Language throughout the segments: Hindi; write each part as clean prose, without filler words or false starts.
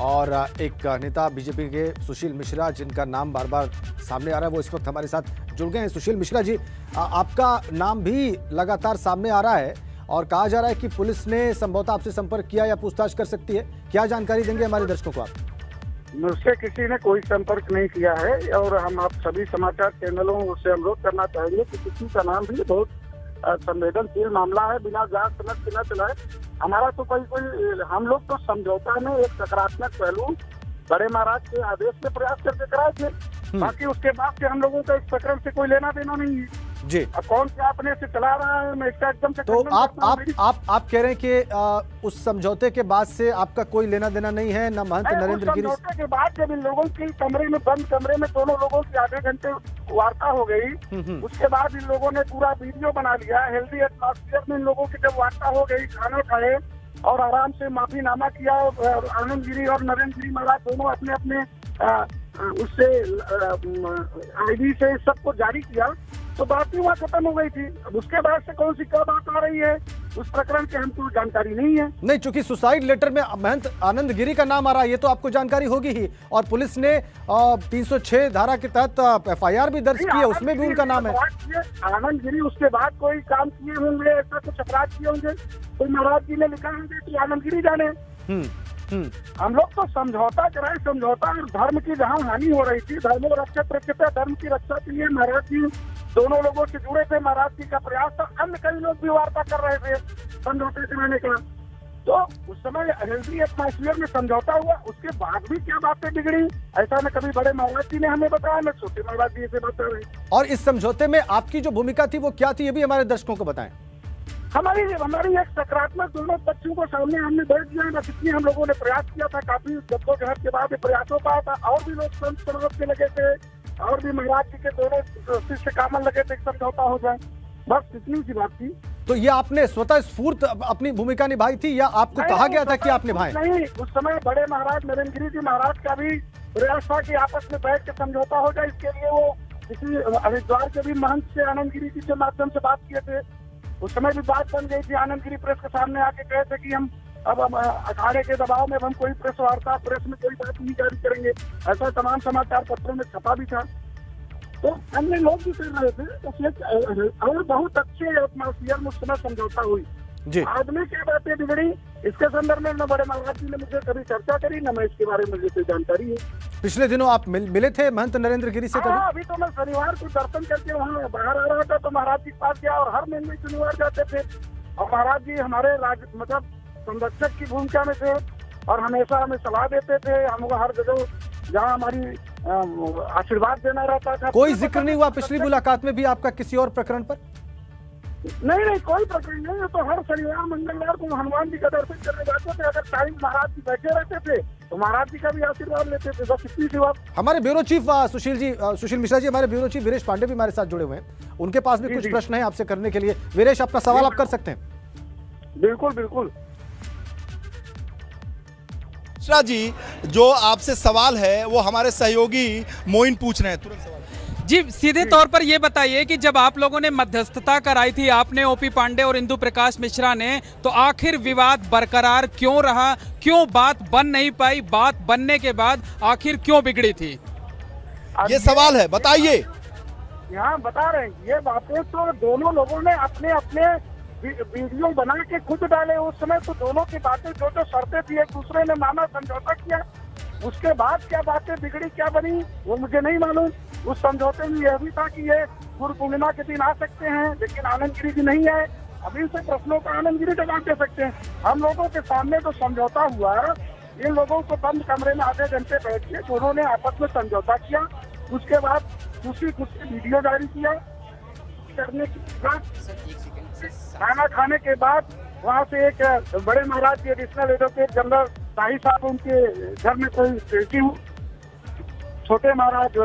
और एक नेता बीजेपी के सुशील मिश्रा, जिनका नाम बार बार सामने आ रहा है, वो इस वक्त हमारे साथ जुड़ गए हैं। सुशील मिश्रा जी, आपका नाम भी लगातार सामने आ रहा है और कहा जा रहा है कि पुलिस ने संभवतः आपसे संपर्क किया या पूछताछ कर सकती है। क्या जानकारी देंगे हमारे दर्शकों को आप? मुझसे किसी ने कोई संपर्क नहीं किया है और हम आप सभी समाचार चैनलों से अनुरोध करना चाहेंगे कि किसी का नाम भी बहुत संवेदनशील मामला है, बिना जांच समझ के न चलाए। हमारा तो कोई हम लोग तो समझौता में एक सकारात्मक पहलू बड़े महाराज के आदेश से प्रयास करके कराए थे। बाकी उसके बाद से हम लोगों का इस प्रकरण से कोई लेना देना नहीं है जी। अब कौन क्या अपने से चला रहा है, मैं इसका एकदम से तो आप कह रहे हैं कि उस समझौते के बाद से आपका कोई लेना देना नहीं है, न महंत नरेंद्र गिरी? समझौते के बाद जब इन लोगों की कमरे में बंद कमरे में दोनों लोगों की आधे घंटे वार्ता हो गई, उसके बाद इन लोगों ने पूरा वीडियो बना लिया। हेल्दी एटमॉस्फेयर में इन लोगों की जब वार्ता हो गई, खाना खाए और आराम से माफीनामा किया। आनंद गिरी और नरेंद्र गिरी महाराज दोनों अपने अपने उससे आईडी से सबको जारी किया, तो बात ही वहाँ खत्म हो गई थी। अब उसके बाद से कौन सी क्या बात आ रही है उस प्रकरण की हमको जानकारी नहीं है। नहीं, चूंकि सुसाइड लेटर में महंत आनंद गिरी का नाम आ रहा है, ये तो आपको जानकारी होगी ही। और पुलिस ने 306 धारा के तहत FIR भी दर्ज की है, उसमें भी उनका नाम है। आनंद गिरी उसके बाद कोई काम किए होंगे, ऐसा कुछ अपराध किए होंगे, कोई महाराज जी ने लिखा होंगे तो आनंद गिरी जाने। हम लोग तो समझौता कराए, समझौता और धर्म की जहाँ हानि हो रही थी, धर्म रक्षा रक्षित धर्म की रक्षा के लिए महाराज जी दोनों लोगों से जुड़े थे। महाराज जी का प्रयास था, अन्य कई लोग भी वार्ता कर रहे थे समझौते कराने का। तो उस समय हेल्दी एटमॉस्फेयर में समझौता हुआ, उसके बाद भी क्या बातें बिगड़ी, ऐसा न कभी बड़े महाराज जी ने हमें बताया, न छोटे महाराज जी से बता रहे। और इस समझौते में आपकी जो भूमिका थी वो क्या थी, ये भी हमारे दर्शकों को बताएं। हमारी एक सकारात्मक दोनों पक्षों को सामने हमने बैठ दिया। बस इतनी हम लोगों ने प्रयास किया था, काफी जद्दोजहद के बाद प्रयासों का था। और भी लोग संत समाज के लगे थे और भी महाराज जी के दोनों शिष्य कामन लगे थे, समझौता हो जाए, बस इतनी सी बात थी। तो ये आपने स्वतः स्फूर्त अपनी भूमिका निभाई थी या आपको कहा गया था कि आप निभाएं? नहीं, उस समय बड़े महाराज नरेंद्र गिरी जी महाराज का भी प्रयास था कि आपस में बैठ के समझौता हो जाए। इसके लिए वो किसी हरिद्वार के भी महंत से आनंद गिरी जी के माध्यम से बात किए थे। उस समय भी बात बन गई थी। आनंद गिरी प्रेस के सामने आके कहे थे कि हम अब अखाड़े के दबाव में हम कोई प्रेस वार्ता, प्रेस में कोई बात नहीं जारी करेंगे, ऐसा तमाम समाचार पत्रों में छपा भी था। तो अन्य लोग भी कर रहे थे और बहुत अच्छे एटमॉस्फेयर में उस समय समझौता हुई जी। बाद में क्या बातें बिगड़ी, इसके संदर्भ में न बड़े महाराज जी ने मुझे कभी चर्चा करी, न मैं इसके बारे में मुझे कोई जानकारी है। पिछले दिनों आप मिले थे महंत नरेंद्र गिरी से कभी? अभी तो मैं शनिवार को दर्शन करके वहाँ बाहर आ रहा था, तो महाराज जी के पास गया और हर महीने शनिवार जाते थे। और महाराज जी हमारे मतलब संरक्षक की भूमिका में थे और हमेशा हमें सलाह देते थे। हम हर जगह जहाँ हमारी आशीर्वाद देना रहता था। कोई जिक्र नहीं हुआ पिछली मुलाकात में भी आपका किसी और प्रकरण पर? नहीं, कोई प्रकरण नहीं। तो हर शनिवार मंगलवार को हनुमान जी का दर्शन करने जाते थे। अगर टाइम महाराज जी बैठे रहते थे तो महाराज जी का भी आशीर्वाद लेते थे, बस इतनी सी बात। हमारे ब्यूरो चीफ सुशील मिश्रा जी, हमारे ब्यूरो चीफ वीरेश पांडे भी हमारे साथ जुड़े हुए हैं, उनके पास भी कुछ प्रश्न है आपसे करने के लिए। वीरेश, अपना सवाल आप कर सकते हैं। बिल्कुल बिल्कुल। मिश्रा जी, जो आपसे सवाल है वो हमारे सहयोगी मोइन पूछ रहे हैं, तुरंत सवाल जी। सीधे तौर पर ये बताइए कि जब आप लोगों ने मध्यस्थता कराई थी, आपने OP पांडे और इंदु प्रकाश मिश्रा ने, तो आखिर विवाद बरकरार क्यों रहा, क्यों बात बन नहीं पाई, बात बनने के बाद आखिर क्यों बिगड़ी थी? ये सवाल है, बताइए। यहाँ बता रहे हैं, ये बातें तो दोनों लोगों ने अपने अपने वीडियो बना के खुद डाले। उस समय तो दोनों की बातें जो शर्तें थी एक दूसरे ने माना, समझौता किया। उसके बाद क्या बातें बिगड़ी, क्या बनी, वो मुझे नहीं मालूम। उस समझौते में यह भी था कि ये गुरु पूर्णिमा के दिन आ सकते हैं, लेकिन आनंद गिरी जी नहीं आए। अभी से प्रश्नों का आनंद गिरी जवाब दे सकते हैं। हम लोगों के सामने जो समझौता हुआ, इन लोगों को बंद कमरे में आधे घंटे बैठ के दोनों ने आपस में समझौता किया। उसके बाद कुछ वीडियो जारी किया। करने के बाद खाना खाने के बाद वहाँ से एक बड़े महाराज के एडिशनल एडवोकेट जनरल शाही साहब, उनके घर में कोई बेटी हुई, छोटे महाराज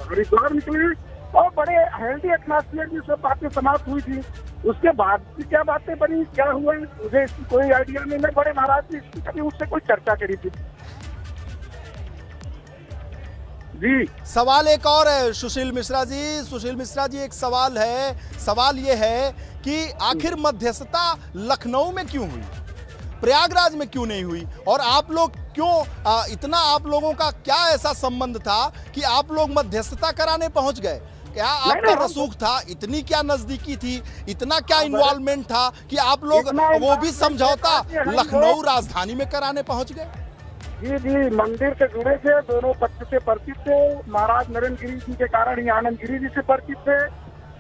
हरिद्वार निकले और बड़े हेल्दी एटमॉस्फेयर में सब बातें समाप्त हुई थी। उसके बाद क्या बातें बनी, क्या हुआ, मुझे इसकी कोई आइडिया नहीं। मैं बड़े महाराज जी इसकी कभी उससे कोई चर्चा करी थी जी। सवाल एक और है सुशील मिश्रा जी, एक सवाल है। सवाल ये है कि आखिर मध्यस्थता लखनऊ में क्यों हुई, प्रयागराज में क्यों नहीं हुई? और आप लोग क्यों इतना आप लोगों का क्या ऐसा संबंध था कि आप लोग मध्यस्थता कराने पहुंच गए? क्या आपका रसूख था? इतनी क्या नजदीकी थी? इतना क्या इन्वॉल्वमेंट था कि आप लोग वो भी समझौता लखनऊ राजधानी में कराने पहुंच गए? जी जी, मंदिर से जुड़े थे, दोनों पक्ष से परिचित थे। महाराज नरेंद्र गिरी जी के कारण ही आनंद गिरी जी से परिचित थे।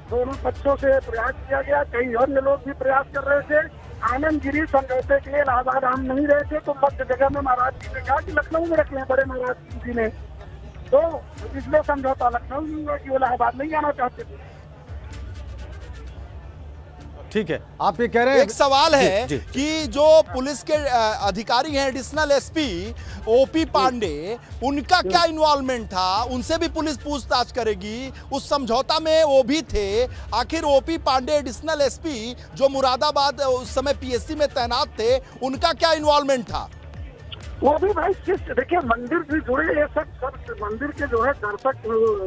दोनों पक्षों से प्रयास किया गया, कई अन्य लोग भी प्रयास कर रहे थे। आनंद गिरी समझौते के लिए इलाहाबाद हम नहीं रहे थे, तो मध्य जगह में महाराज जी ने कहा कि लखनऊ में रखे हैं बड़े महाराज जी ने, तो इसलिए समझौता लखनऊ में हुआ कि वो इलाहाबाद नहीं जाना चाहते थे। ठीक है, आप ये कह रहे हैं। एक सवाल है जी। कि जो पुलिस के अधिकारी हैं, एडिशनल एसपी ओपी पांडे, उनका क्या इन्वॉल्वमेंट था? उनसे भी पुलिस पूछताछ करेगी। उस समझौता में वो भी थे। आखिर ओपी पांडे एडिशनल एसपी जो मुरादाबाद उस समय पीएससी में तैनात थे, उनका क्या इन्वॉल्वमेंट था? वो भी भाई शिष्य, देखिए मंदिर से जुड़े ये सब मंदिर के जो है दर्शक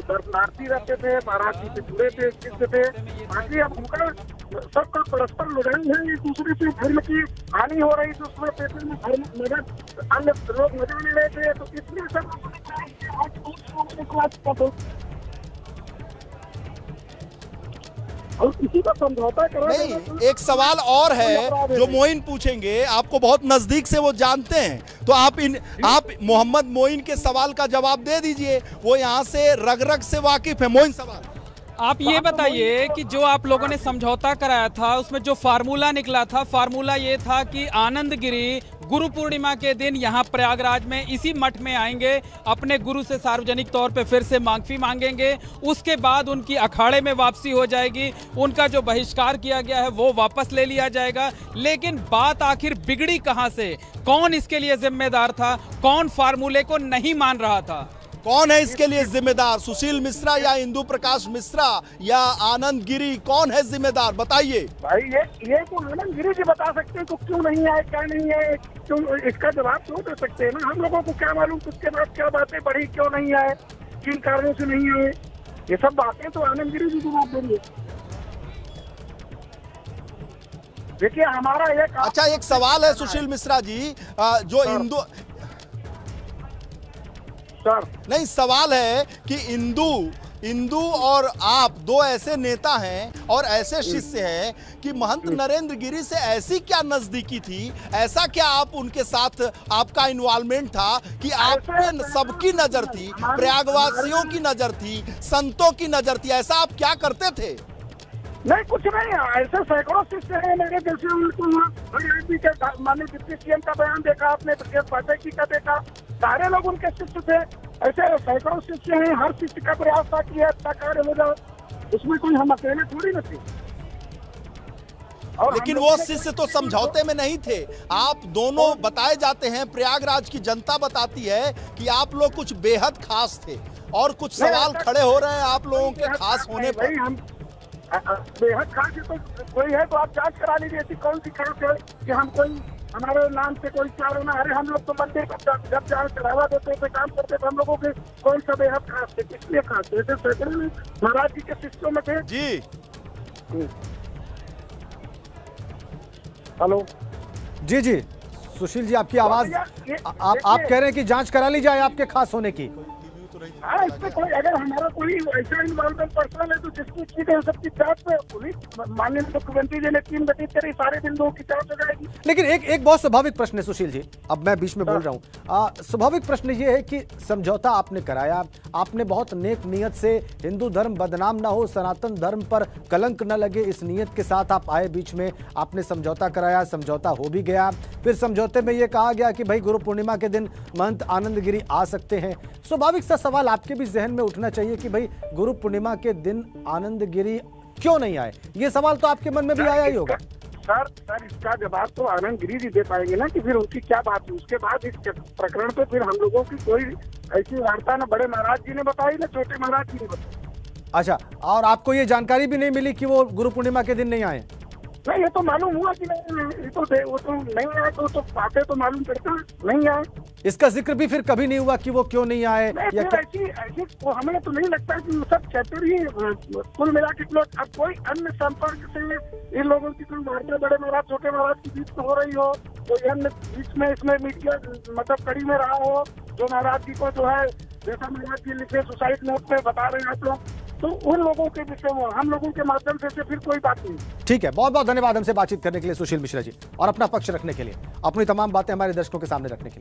दर्शनार्थी रहते थे, महाराज जी से जुड़े थे, शिष्य थे। बाकी अब उनका सबका परस्पर लड़ाई है, एक दूसरे से धर्म की हानि हो रही थी, उसमें पेपर में धर्म मदद अन्य लोग मजा ले रहे थे, तो इसलिए सब और किसी का समझौता करा नहीं, एक सवाल और है जो मोइन पूछेंगे, आपको बहुत नजदीक से वो जानते हैं, तो आप मोहम्मद मोइन के सवाल का जवाब दे दीजिए। वो यहाँ से रग रग से वाकिफ है। मोइन, सवाल आप ये बताइए कि जो आप लोगों ने समझौता कराया था उसमें जो फार्मूला निकला था, फार्मूला ये था कि आनंद गिरी गुरु पूर्णिमा के दिन यहाँ प्रयागराज में इसी मठ में आएंगे, अपने गुरु से सार्वजनिक तौर पे फिर से माफी मांगेंगे, उसके बाद उनकी अखाड़े में वापसी हो जाएगी, उनका जो बहिष्कार किया गया है वो वापस ले लिया जाएगा। लेकिन बात आखिर बिगड़ी कहाँ से? कौन इसके लिए जिम्मेदार था? कौन फार्मूले को नहीं मान रहा था? कौन है इसके लिए जिम्मेदार? सुशील मिश्रा या इंदु प्रकाश मिश्रा या आनंद गिरी? कौन है जिम्मेदार, बताइए भाई। ये तो आनंद गिरी जी बता सकते हैं तो क्यों नहीं आए, क्या नहीं है, क्यों, इसका जवाब तो दे सकते हैं ना। हम लोगों को क्या मालूम उसके बाद क्या बातें बढ़ी, क्यों नहीं आए, किन कारणों से नहीं आए, ये सब बातें तो आनंद गिरी जी जवाब देंगे। देखिए हमारा एक अच्छा, एक सवाल है सुशील मिश्रा जी, जो इंदु नहीं, सवाल है कि इंदु और आप दो ऐसे नेता हैं और ऐसे शिष्य हैं कि महंत नरेंद्र गिरी से ऐसी क्या नजदीकी थी, ऐसा क्या आप उनके साथ आपका इन्वॉल्वमेंट था कि आप पे सबकी नजर थी, प्रयागवासियों की नजर थी, संतों की नजर थी? ऐसा आप क्या करते थे? नहीं, कुछ नहीं, ऐसे सैकड़ों शिष्य हैं मेरे जैसे। उनको माननीय डिप्टी सीएम का बयान देखा आपने, प्रदेश पाठक जी का देखा, सारे लोग उनके शिष्य थे। ऐसे सैकड़ों शिष्य हैं, हर शिष्य का प्रयास था कि अच्छा कार्य हो जाए, उसमें कोई हम अकेले थोड़ी न थे। लेकिन वो शिष्य तो समझौते में नहीं थे। आप दोनों बताए जाते हैं, प्रयागराज की जनता बताती है कि आप लोग कुछ बेहद खास थे और कुछ सवाल खड़े हो रहे हैं आप लोगों के खास होने पर। हम बेहद खास तो कोई है तो आप जांच करा लीजिए, ऐसी कौन सी खास है कि हम कोई हमारे नाम से कोई चार होना। अरे हम लोग तो मंदिर जब जांच चढ़ावा देते थे, काम करते थे, हम लोगों के कौन सा बेहद खास थे, किस लिए खास थे? सैकड़ों महाराज जी के शिष्यों में थे जी। हेलो जी जी, सुशील जी आपकी आवाज, आप कह रहे हैं कि जांच करा ली जाए आपके खास होने की। हाँ, इसमें कोई अगर हमारा कोई ऐसा इन्वॉल्वमेंट पर्सनल है तो जिसकी चीज है सबकी जांच में पुलिस माननीय मुख्यमंत्री जी ने टीम गठित करी, सारे बिंदुओं की जांच हो जाएगी। लेकिन एक बहुत स्वाभाविक प्रश्न है सुशील जी, अब मैं बीच में बोल रहा हूँ। स्वाभाविक प्रश्न ये है कि समझौता आपने कराया, आपने बहुत नेक नियत से हिंदू धर्म बदनाम ना हो, सनातन धर्म पर कलंक न लगे, इस नियत के साथ आप आए, बीच में आपने समझौता कराया, समझौता हो भी गया। फिर समझौते में यह कहा गया कि भाई गुरु पूर्णिमा के दिन महंत आनंद गिरी आ सकते हैं। स्वाभाविक सा सवाल आपके भी जहन में उठना चाहिए कि भाई गुरु पूर्णिमा के दिन आनंद गिरी क्यों नहीं आए? ये सवाल तो आपके मन में भी आया ही होगा। सर इसका जवाब तो आनंद गिरी जी दे पाएंगे ना कि फिर उनकी क्या बात है। उसके बाद इस प्रकरण पे फिर हम लोगों की कोई ऐसी वार्ता ना बड़े महाराज जी ने बताई ना छोटे महाराज जी ने बताई। अच्छा, और आपको ये जानकारी भी नहीं मिली कि वो गुरु पूर्णिमा के दिन नहीं आए? नहीं, ये तो मालूम हुआ कि नहीं, ये तो वो तो नहीं आया, तो बातें तो मालूम पड़ता नहीं आए। इसका जिक्र भी फिर कभी नहीं हुआ कि वो क्यों नहीं आए या ऐसी वो हमें तो नहीं लगता कि सब चैप्टर ही कुल मिला के लोग। अब कोई अन्य संपर्क से इन लोगों की कोई वार्ता बड़े महाराज छोटे महाराज के बीच में हो रही हो, कोई अन्य बीच में इसमें मीडिया मतलब कड़ी में रहा हो, जो महाराज जी को जो है जैसा महाराज जी लिखे सुसाइड नोट में बता रहे हैं आप लोग, तो उन लोगों के विषय में हम लोगों के माध्यम से फिर कोई बात नहीं। ठीक है, बहुत बहुत धन्यवाद हमसे बातचीत करने के लिए सुशील मिश्रा जी, और अपना पक्ष रखने के लिए, अपनी तमाम बातें हमारे दर्शकों के सामने रखने के लिए।